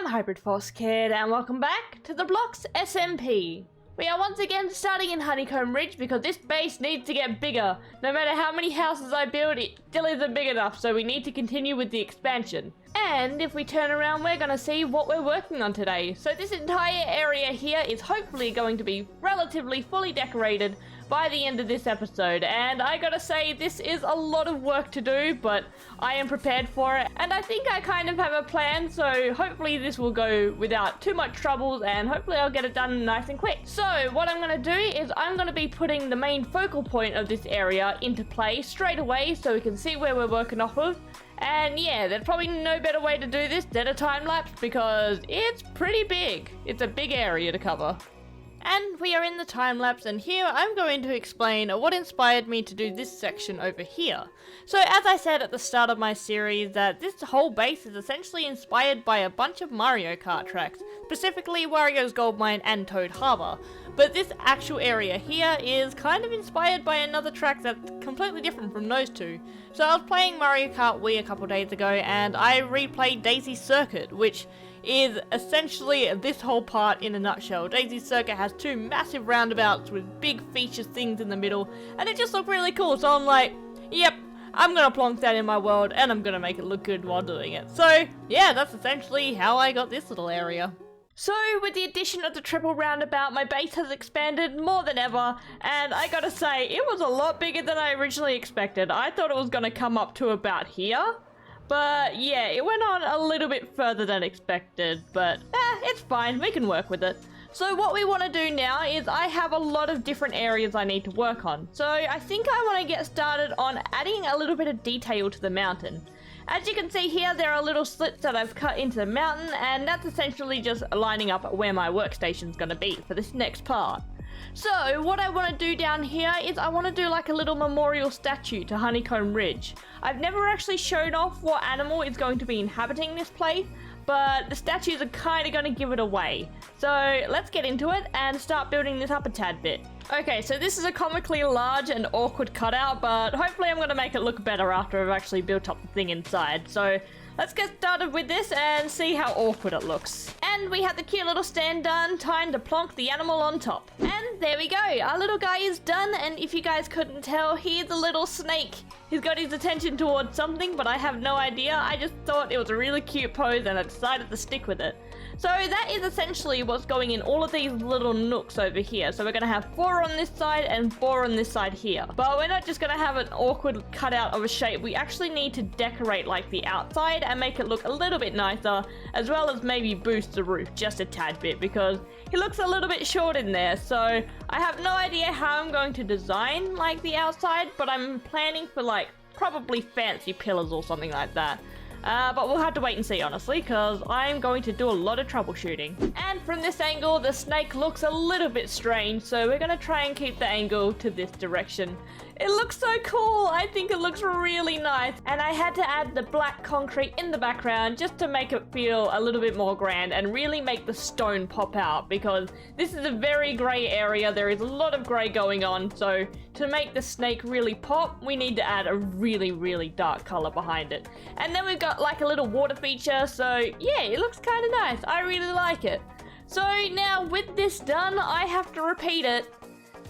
I'm HybridFoxKid and welcome back to the Blocks SMP. We are once again starting in Honeycomb Ridge because this base needs to get bigger. No matter how many houses I build, it still isn't big enough, so we need to continue with the expansion. And if we turn around, we're gonna see what we're working on today. So this entire area here is hopefully going to be relatively fully decorated by the end of this episode, and I gotta say this is a lot of work to do, but I am prepared for it, and I think I kind of have a plan, so hopefully this will go without too much troubles, and hopefully I'll get it done nice and quick. So what I'm gonna do is I'm gonna be putting the main focal point of this area into play straight away so we can see where we're working off of. And yeah, there's probably no better way to do this than a time lapse because it's pretty big. It's a big area to cover. And we are in the time lapse, and here I'm going to explain what inspired me to do this section over here. So as I said at the start of my series, that this whole base is essentially inspired by a bunch of Mario Kart tracks, specifically Wario's Gold Mine and Toad Harbor. But this actual area here is kind of inspired by another track that's completely different from those two. So I was playing Mario Kart Wii a couple days ago and I replayed Daisy's Circuit, which is essentially this whole part in a nutshell. Daisy's Circuit has two massive roundabouts with big feature things in the middle, and it just looked really cool, so I'm like, yep, I'm gonna plonk that in my world and I'm gonna make it look good while doing it. So yeah, that's essentially how I got this little area. So with the addition of the triple roundabout, my base has expanded more than ever, and I gotta say, it was a lot bigger than I originally expected. I thought it was gonna come up to about here. But yeah, it went on a little bit further than expected, but it's fine, we can work with it. So what we want to do now is I have a lot of different areas I need to work on. So I think I want to get started on adding a little bit of detail to the mountain. As you can see here, there are little slits that I've cut into the mountain, and that's essentially just lining up where my workstation's going to be for this next part. So what I want to do down here is I want to do like a little memorial statue to Honeycomb Ridge. I've never actually shown off what animal is going to be inhabiting this place, but the statues are kind of going to give it away. So let's get into it and start building this up a tad bit. Okay, so this is a comically large and awkward cutout, but hopefully I'm going to make it look better after I've actually built up the thing inside. So let's get started with this and see how awkward it looks. And we have the cute little stand done, time to plonk the animal on top. And there we go, our little guy is done, and if you guys couldn't tell, he's a little snake. He's got his attention towards something, but I have no idea. I just thought it was a really cute pose and I decided to stick with it. So that is essentially what's going in all of these little nooks over here. So we're going to have 4 on this side and 4 on this side here. But we're not just going to have an awkward cutout of a shape. We actually need to decorate like the outside and make it look a little bit nicer, as well as maybe boost the roof just a tad bit because he looks a little bit short in there. So I have no idea how I'm going to design like the outside, but I'm planning for like probably fancy pillars or something like that. But we'll have to wait and see, honestly, because I'm going to do a lot of troubleshooting. And from this angle, the snake looks a little bit strange, so we're going to try and keep the angle to this direction. It looks so cool! I think it looks really nice. And I had to add the black concrete in the background just to make it feel a little bit more grand and really make the stone pop out, because this is a very grey area. There is a lot of grey going on, so to make the snake really pop, we need to add a really, really dark colour behind it. And then we've got like a little water feature, so yeah, it looks kind of nice. I really like it. So now with this done, I have to repeat it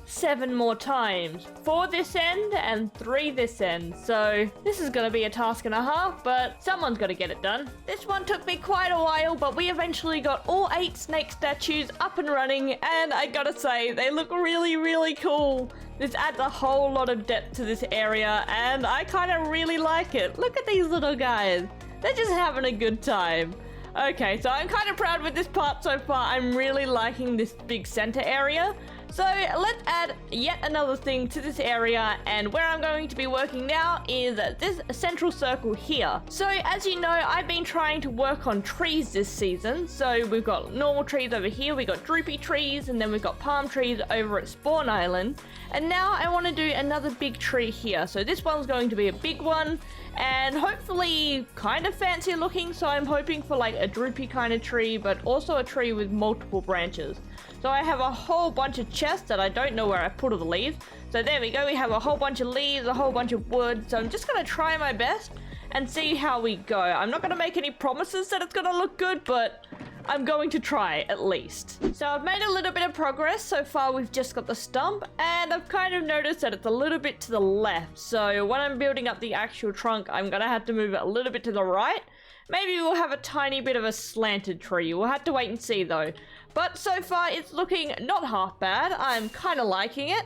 7 more times. 4 this end and 3 this end. So this is going to be a task and a half, but someone's got to get it done. This one took me quite a while, but we eventually got all 8 snake statues up and running, and I gotta say, they look really, really cool. This adds a whole lot of depth to this area, and I kind of really like it. Look at these little guys. They're just having a good time. Okay, so I'm kind of proud with this part so far. I'm really liking this big center area. So let's add yet another thing to this area, and where I'm going to be working now is this central circle here. So as you know, I've been trying to work on trees this season. So we've got normal trees over here, we've got droopy trees, and then we've got palm trees over at Spawn Island. And now I want to do another big tree here. So this one's going to be a big one, and hopefully kind of fancy looking. So I'm hoping for like a droopy kind of tree, but also a tree with multiple branches. So I have a whole bunch of chests that I don't know where I put all the leaves. So there we go, we have a whole bunch of leaves, a whole bunch of wood. So I'm just going to try my best and see how we go. I'm not going to make any promises that it's going to look good, but I'm going to try at least. So I've made a little bit of progress. So far we've just got the stump, and I've kind of noticed that it's a little bit to the left. So when I'm building up the actual trunk, I'm gonna have to move it a little bit to the right. Maybe we'll have a tiny bit of a slanted tree. We'll have to wait and see though. But so far it's looking not half bad. I'm kind of liking it.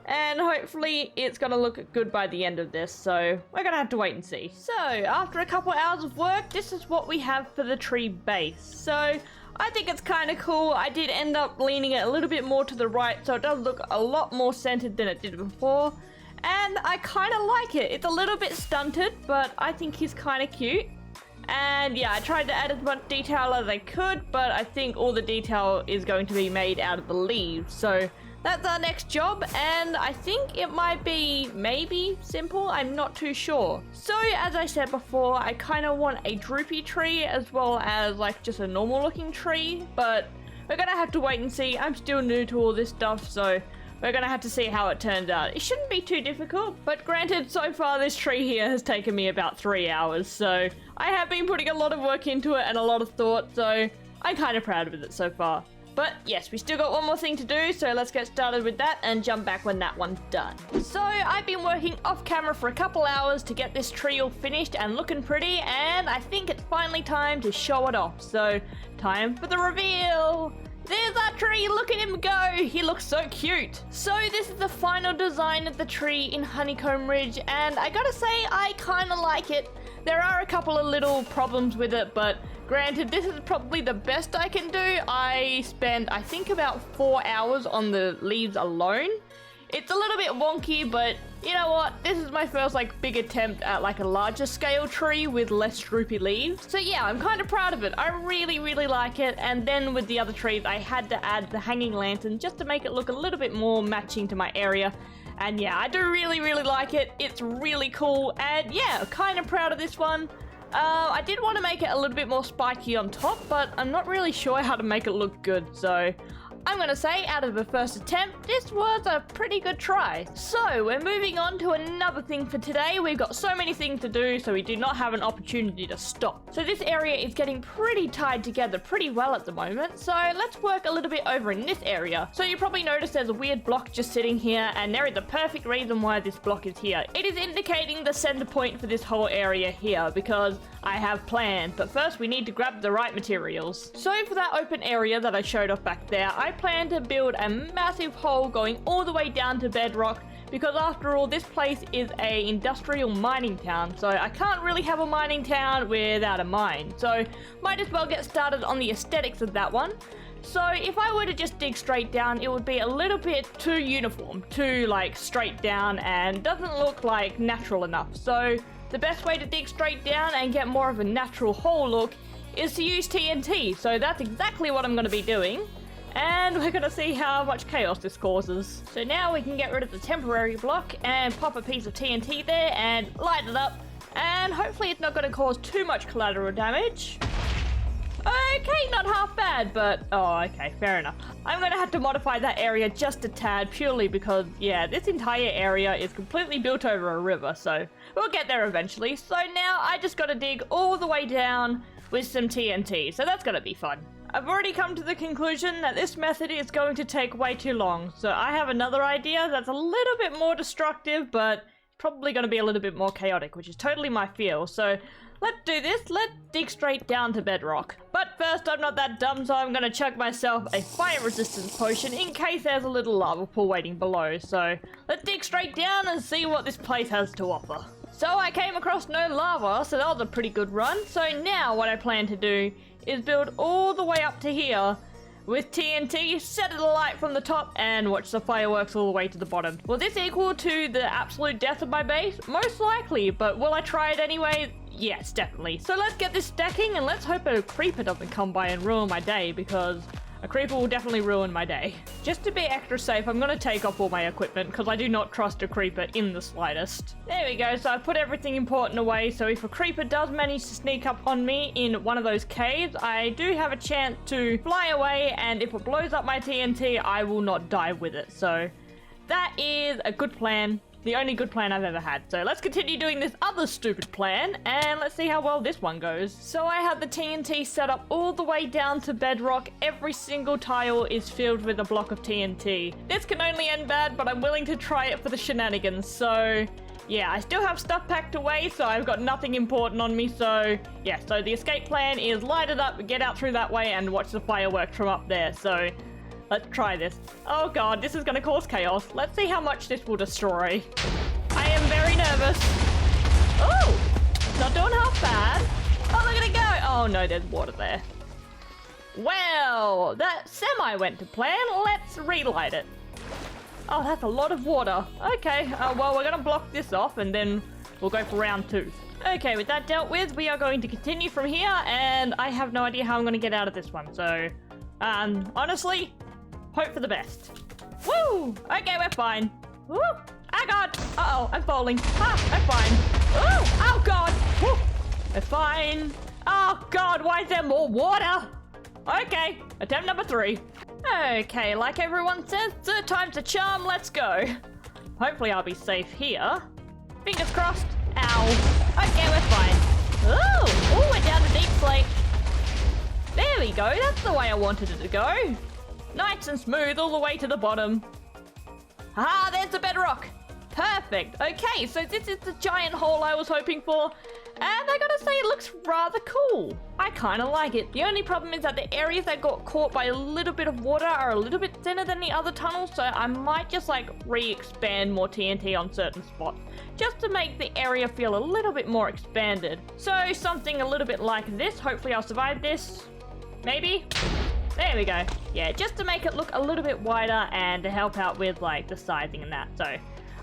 And hopefully it's gonna look good by the end of this, so we're gonna have to wait and see. So, after a couple hours of work, this is what we have for the tree base. So, I think it's kind of cool. I did end up leaning it a little bit more to the right, so it does look a lot more centered than it did before. And I kind of like it. It's a little bit stunted, but I think he's kind of cute. And yeah, I tried to add as much detail as I could, but I think all the detail is going to be made out of the leaves. So, that's our next job, and I think it might be maybe simple. I'm not too sure. So as I said before, I kind of want a droopy tree as well as like just a normal looking tree, but we're gonna have to wait and see. I'm still new to all this stuff, so we're gonna have to see how it turns out. It shouldn't be too difficult, but granted, so far this tree here has taken me about 3 hours, so I have been putting a lot of work into it and a lot of thought, so I'm kind of proud of it so far. But yes, we still got one more thing to do, so let's get started with that and jump back when that one's done. So I've been working off camera for a couple hours to get this tree all finished and looking pretty, and I think it's finally time to show it off. So time for the reveal. There's our tree, look at him go, he looks so cute. So this is the final design of the tree in Honeycomb Ridge, and I gotta say, I kinda like it. There are a couple of little problems with it, but granted, this is probably the best I can do. I spent, I think, about 4 hours on the leaves alone. It's a little bit wonky, but you know what? This is my first like big attempt at like a larger scale tree with less droopy leaves. So yeah, I'm kind of proud of it. I really, really like it. And then with the other trees, I had to add the hanging lantern just to make it look a little bit more matching to my area. And yeah, I do really, really like it. It's really cool. And yeah, kind of proud of this one. I did want to make it a little bit more spiky on top, but I'm not really sure how to make it look good. So I'm gonna say, out of the first attempt, this was a pretty good try. So, we're moving on to another thing for today. We've got so many things to do, so we do not have an opportunity to stop. So this area is getting pretty tied together pretty well at the moment, so let's work a little bit over in this area. So you probably noticed there's a weird block just sitting here, and there is a perfect reason why this block is here. It is indicating the center point for this whole area here, because I have planned, but first we need to grab the right materials. So for that open area that I showed off back there, I plan to build a massive hole going all the way down to bedrock, because after all, this place is a industrial mining town, so I can't really have a mining town without a mine. So might as well get started on the aesthetics of that one. So if I were to just dig straight down, it would be a little bit too uniform, too like straight down, and doesn't look like natural enough. So the best way to dig straight down and get more of a natural hole look is to use TNT. So that's exactly what I'm going to be doing. And we're going to see how much chaos this causes. So now we can get rid of the temporary block and pop a piece of TNT there and light it up. And hopefully it's not going to cause too much collateral damage. Okay, not half bad, but oh, okay, fair enough. I'm going to have to modify that area just a tad purely because, yeah, this entire area is completely built over a river, so we'll get there eventually. So now I just got to dig all the way down with some TNT, so that's going to be fun. I've already come to the conclusion that this method is going to take way too long, so I have another idea that's a little bit more destructive, but probably going to be a little bit more chaotic, which is totally my feel. So let's do this. Let's dig straight down to bedrock. But first, I'm not that dumb, so I'm going to chuck myself a fire resistance potion in case there's a little lava pool waiting below. So let's dig straight down and see what this place has to offer. So I came across no lava, so that was a pretty good run. So now what I plan to do is build all the way up to here with TNT, set it alight from the top, and watch the fireworks all the way to the bottom. Will this equal to the absolute death of my base? Most likely, but will I try it anyway? Yes, definitely. So let's get this stacking, and let's hope a creeper doesn't come by and ruin my day, because a creeper will definitely ruin my day. Just to be extra safe, I'm going to take off all my equipment, because I do not trust a creeper in the slightest. There we go, so I put everything important away, so if a creeper does manage to sneak up on me in one of those caves, I do have a chance to fly away, and if it blows up my TNT, I will not die with it. So that is a good plan. the only good plan I've ever had. So let's continue doing this other stupid plan, and let's see how well this one goes. So I have the TNT set up all the way down to bedrock. Every single tile is filled with a block of TNT. This can only end bad, but I'm willing to try it for the shenanigans. So yeah, I still have stuff packed away, so I've got nothing important on me. So yeah, so the escape plan is light it up, get out through that way, and watch the fireworks from up there. So let's try this. Oh god, this is gonna cause chaos. Let's see how much this will destroy. I am very nervous. Oh, not doing half bad. Oh, look at it go. Oh no, there's water there. Well, that semi went to plan. Let's relight it. Oh, that's a lot of water. Okay, well, we're gonna block this off and then we'll go for round 2. Okay, with that dealt with, we are going to continue from here, and I have no idea how I'm gonna get out of this one. So, honestly, hope for the best. Woo! Okay, we're fine. Woo! Oh god! Uh-oh, I'm falling. Ah, I'm fine. Woo! Oh god! Woo! We're fine. Oh god, why is there more water? Okay, attempt number 3. Okay, like everyone says, 3rd time's a charm, let's go. Hopefully I'll be safe here. Fingers crossed. Ow. Okay, we're fine. Oh, we're down to deep slate. There we go, that's the way I wanted it to go. Nice and smooth all the way to the bottom. Ah, there's the bedrock. Perfect. Okay, so this is the giant hole I was hoping for. And I gotta say, it looks rather cool. I kind of like it. The only problem is that the areas that got caught by a little bit of water are a little bit thinner than the other tunnels, so I might just like re-expand more TNT on certain spots, just to make the area feel a little bit more expanded. So something a little bit like this. Hopefully I'll survive this. Maybe? There we go. Yeah, just to make it look a little bit wider and to help out with like the sizing and that. So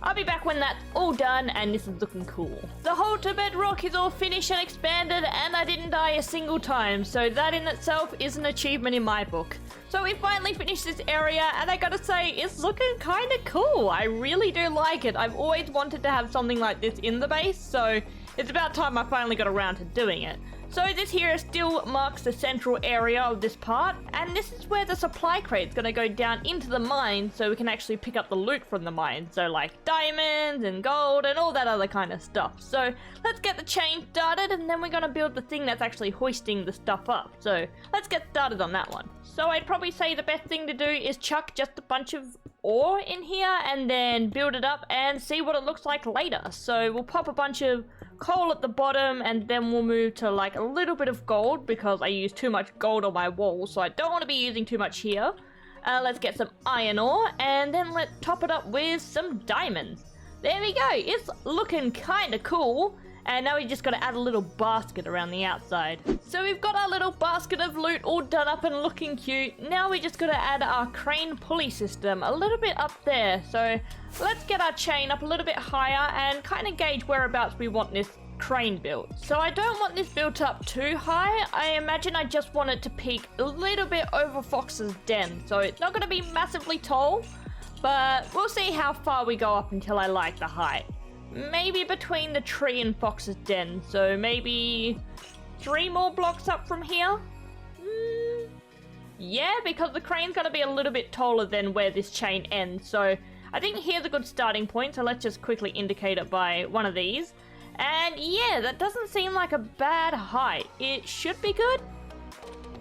I'll be back when that's all done and this is looking cool. The hole to bedrock is all finished and expanded, and I didn't die a single time, so that in itself is an achievement in my book. So we finally finished this area, and I gotta say, it's looking kinda cool. I really do like it. I've always wanted to have something like this in the base, so it's about time I finally got around to doing it. So this here still marks the central area of this part, and this is where the supply crate's gonna go down into the mine so we can actually pick up the loot from the mine. So like diamonds and gold and all that other kind of stuff. So let's get the chain started, and then we're gonna build the thing that's actually hoisting the stuff up. So let's get started on that one. So I'd probably say the best thing to do is chuck just a bunch of ore in here and then build it up and see what it looks like later. So we'll pop a bunch of coal at the bottom, and then we'll move to like a little bit of gold because I use too much gold on my wall, so I don't want to be using too much here. Let's get some iron ore, and then let's top it up with some diamonds. There we go. It's looking kind of cool. And now we just got to add a little basket around the outside. So we've got our little basket of loot all done up and looking cute. Now we just got to add our crane pulley system a little bit up there. So let's get our chain up a little bit higher and kind of gauge whereabouts we want this crane built. So I don't want this built up too high. I imagine I just want it to peak a little bit over Fox's den. So it's not going to be massively tall, but we'll see how far we go up until I like the height. Maybe between the tree and Fox's den, so maybe 3 more blocks up from here? Yeah, because the crane's gonna be a little bit taller than where this chain ends, so I think here's a good starting point, so let's just quickly indicate it by one of these. And yeah, that doesn't seem like a bad height. It should be good.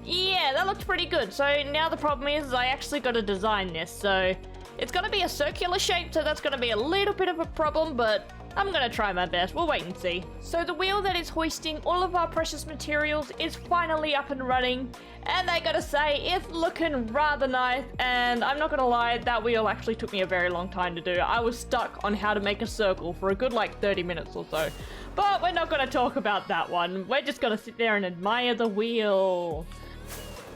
Yeah, that looks pretty good. So now the problem is I actually got to design this, so it's gonna be a circular shape, so that's gonna be a little bit of a problem, but I'm gonna try my best. We'll wait and see. So the wheel that is hoisting all of our precious materials is finally up and running, and I gotta say, it's looking rather nice, and I'm not gonna lie, that wheel actually took me a very long time to do. I was stuck on how to make a circle for a good like 30 minutes or so. But we're not gonna talk about that one. We're just gonna sit there and admire the wheel.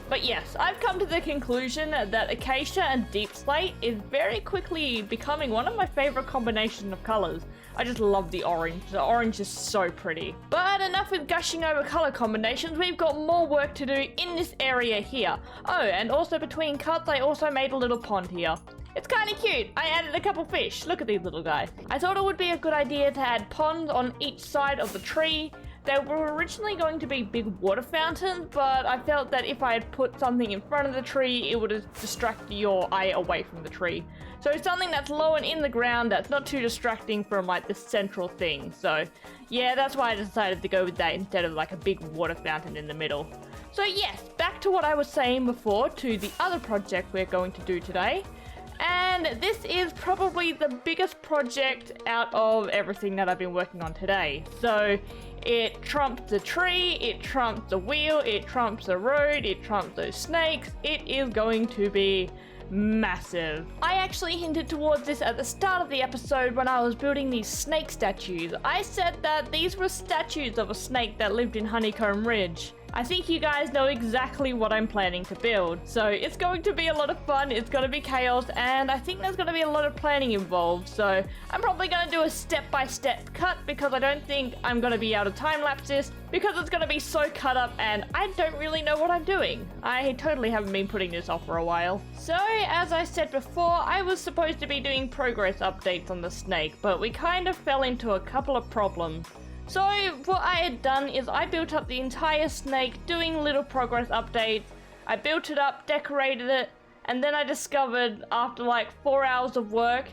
But yes, I've come to the conclusion that Acacia and Deep Slate is very quickly becoming one of my favorite combinations of colors. I just love the orange. The orange is so pretty. But enough with gushing over color combinations. We've got more work to do in this area here. Oh, and also between cuts, I also made a little pond here. It's kind of cute. I added a couple fish. Look at these little guys. I thought it would be a good idea to add ponds on each side of the tree They were originally going to be big water fountains, but I felt that if I had put something in front of the tree, it would have distracted your eye away from the tree. So something that's low and in the ground that's not too distracting from like the central thing. So yeah, that's why I decided to go with that instead of like a big water fountain in the middle. So yes, back to what I was saying before, to the other project we're going to do today. And this is probably the biggest project out of everything that I've been working on today. So it trumps the tree, it trumps the wheel, it trumps the road, it trumps those snakes. It is going to be massive. I actually hinted towards this at the start of the episode when I was building these snake statues. I said that these were statues of a snake that lived in Honeycomb Ridge. I think you guys know exactly what I'm planning to build. So it's going to be a lot of fun, it's going to be chaos, and I think there's going to be a lot of planning involved. So I'm probably going to do a step-by-step cut because I don't think I'm going to be able to time-lapse this because it's going to be so cut up and I don't really know what I'm doing. I totally haven't been putting this off for a while. So as I said before, I was supposed to be doing progress updates on the snake, but we kind of fell into a couple of problems. So what I had done is I built up the entire snake doing little progress updates. I built it up, decorated it, and then I discovered after like 4 hours of work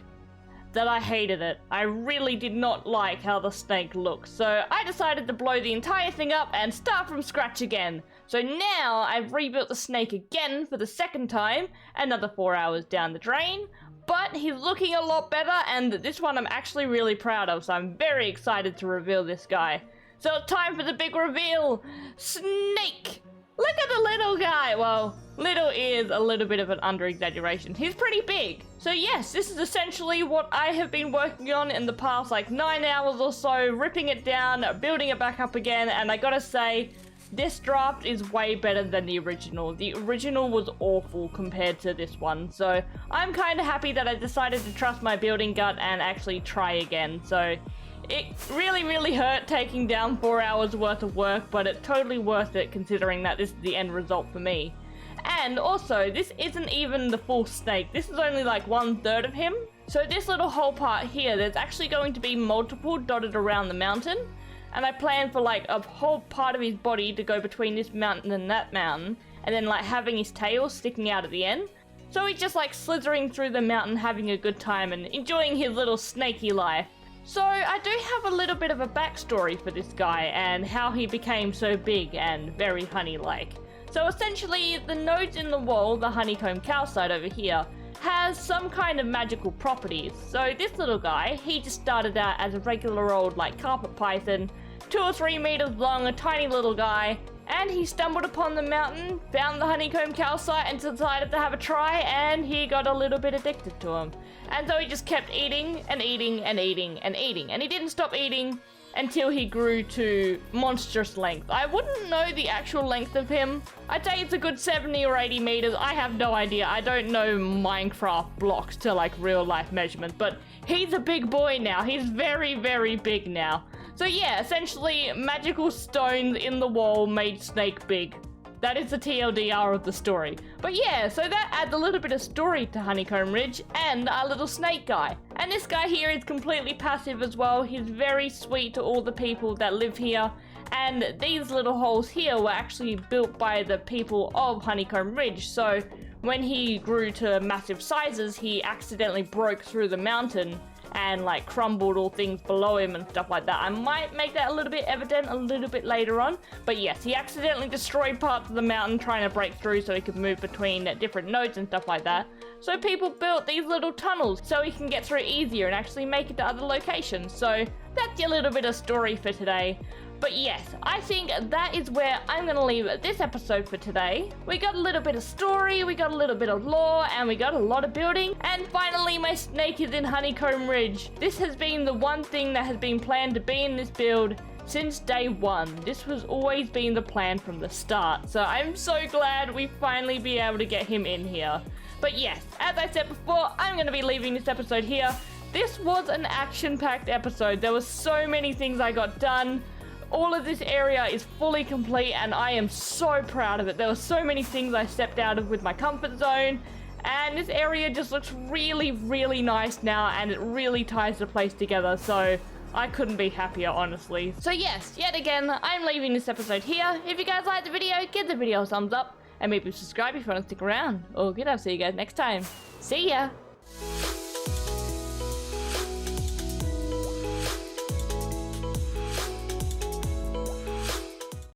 that I hated it. I really did not like how the snake looked. So I decided to blow the entire thing up and start from scratch again. So now I've rebuilt the snake again for the second time, another 4 hours down the drain. But he's looking a lot better, and this one I'm actually really proud of, so I'm very excited to reveal this guy. So it's time for the big reveal! Snake! Look at the little guy! Well, little is a little bit of an under-exaggeration. He's pretty big. So yes, this is essentially what I have been working on in the past like 9 hours or so, ripping it down, building it back up again, and I gotta say, this draft is way better than the original. The original was awful compared to this one, so I'm kind of happy that I decided to trust my building gut and actually try again. So it really hurt taking down 4 hours worth of work, but it's totally worth it considering that this is the end result for me. And also, this isn't even the full snake. This is only like 1/3 of him. So this little whole part here, there's actually going to be multiple dotted around the mountain. And I plan for like a whole part of his body to go between this mountain and that mountain, and then like having his tail sticking out at the end. So he's just like slithering through the mountain, having a good time and enjoying his little snaky life. So I do have a little bit of a backstory for this guy and how he became so big and very honey-like. So essentially, the nodes in the wall, the honeycomb calcite over here, has some kind of magical properties. So this little guy, he just started out as a regular old like carpet python, 2 or 3 meters long, a tiny little guy, and he stumbled upon the mountain, found the honeycomb calcite and decided to have a try, and he got a little bit addicted to him. And so he just kept eating and eating and eating and eating, and he didn't stop eating until he grew to monstrous length. I wouldn't know the actual length of him. I'd say it's a good 70 or 80 meters. I have no idea. I don't know Minecraft blocks to like real life measurements, but he's a big boy now. He's very big now. So yeah, essentially magical stones in the wall made Snake big. That is the TLDR of the story. But yeah, so that adds a little bit of story to Honeycomb Ridge and our little snake guy. And this guy here is completely passive as well. He's very sweet to all the people that live here. And these little holes here were actually built by the people of Honeycomb Ridge. So when he grew to massive sizes, he accidentally broke through the mountain and like crumbled all things below him and stuff like that. I might make that a little bit evident a little bit later on, but yes, he accidentally destroyed parts of the mountain trying to break through so he could move between different nodes and stuff like that. So people built these little tunnels so he can get through easier and actually make it to other locations. So that's your little bit of story for today. But yes, I think that is where I'm going to leave this episode for today. We got a little bit of story, we got a little bit of lore, and we got a lot of building. And finally, my snake is in Honeycomb Ridge. This has been the one thing that has been planned to be in this build since day one. This has always been the plan from the start. So I'm so glad we finally be able to get him in here. But yes, as I said before, I'm going to be leaving this episode here. This was an action-packed episode. There were so many things I got done. All of this area is fully complete and I am so proud of it. There were so many things I stepped out of with my comfort zone, and this area just looks really nice now, and it really ties the place together. So I couldn't be happier, honestly. So yes, yet again, I'm leaving this episode here. If you guys liked the video, give the video a thumbs up, and maybe subscribe if you want to stick around. Oh, good, I'll see you guys next time. See ya!